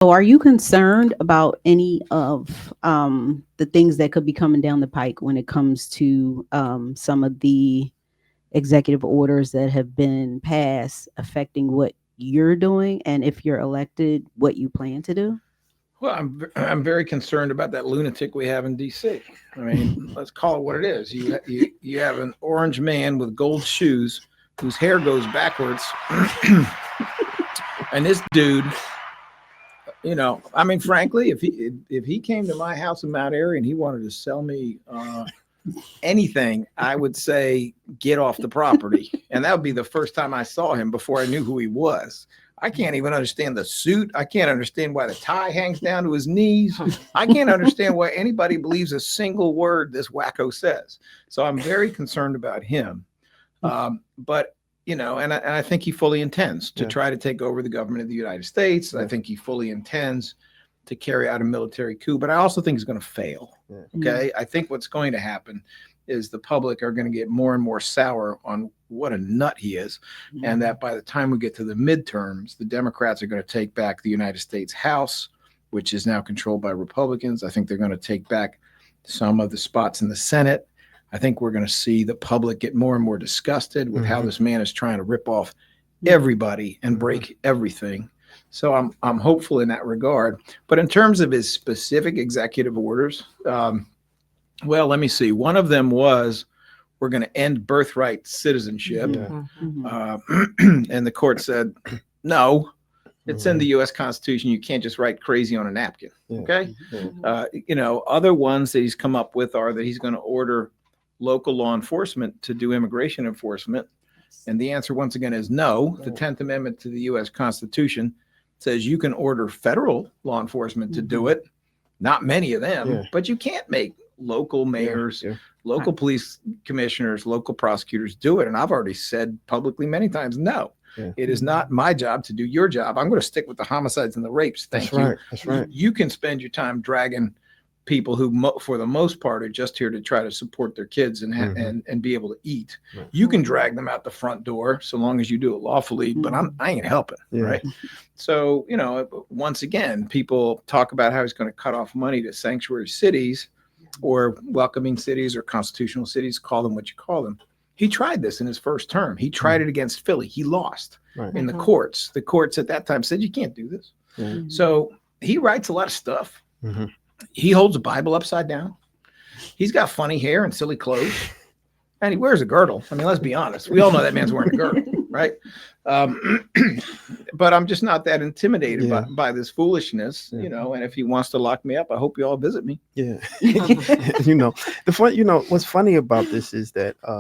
So are you concerned about any of the things that could be coming down the pike when it comes to some of the executive orders that have been passed affecting what you're doing, and if you're elected, what you plan to do? Well, I'm very concerned about that lunatic we have in D.C. I mean, let's call it what it is. You have an orange man with gold shoes whose hair goes backwards, and this dude, I mean, frankly, if he came to my house in Mount Airy and he wanted to sell me anything, I would say get off the property, and that would be the first time I saw him before I knew who he was. I can't even understand the suit. I can't understand why the tie hangs down to his knees. I can't understand why anybody believes a single word this wacko says. So I'm very concerned about him. But and I think he fully intends to try to take over the government of the United States. I think he fully intends to carry out a military coup, but I also think he's going to fail. Okay. I think what's going to happen is the public are going to get more and more sour on what a nut he is. And that by the time we get to the midterms, the Democrats are going to take back the United States House, which is now controlled by Republicans. I think they're going to take back some of the spots in the Senate. I think we're going to see the public get more and more disgusted with how this man is trying to rip off everybody and break everything. So I'm hopeful in that regard. But in terms of his specific executive orders, well, let me see. One of them was we're going to end birthright citizenship. And the court said, no, it's in the U.S. Constitution. You can't just write crazy on a napkin. Okay. Other ones that he's come up with are that he's going to order local law enforcement to do immigration enforcement. And the answer, once again, is no. The 10th Amendment to the U.S. Constitution says you can order federal law enforcement to do it. Not many of them, but you can't make local mayors, local police commissioners, local prosecutors do it. And I've already said publicly many times, no, it is not my job to do your job. I'm going to stick with the homicides and the rapes. Thank you. That's right. You can spend your time dragging people who, for the most part, are just here to try to support their kids and be able to eat. You can drag them out the front door so long as you do it lawfully, but I ain't helping, right? So, once again, people talk about how he's going to cut off money to sanctuary cities or welcoming cities or constitutional cities, call them what you call them. He tried this in his first term. He tried it against Philly. He lost in the courts. The courts at that time said, you can't do this. So he writes a lot of stuff. He holds a Bible upside down. He's got funny hair and silly clothes. And he wears a girdle. I mean, let's be honest. We all know that man's wearing a girdle, right? But I'm just not that intimidated by this foolishness, and if he wants to lock me up, I hope you all visit me. What's funny about this is that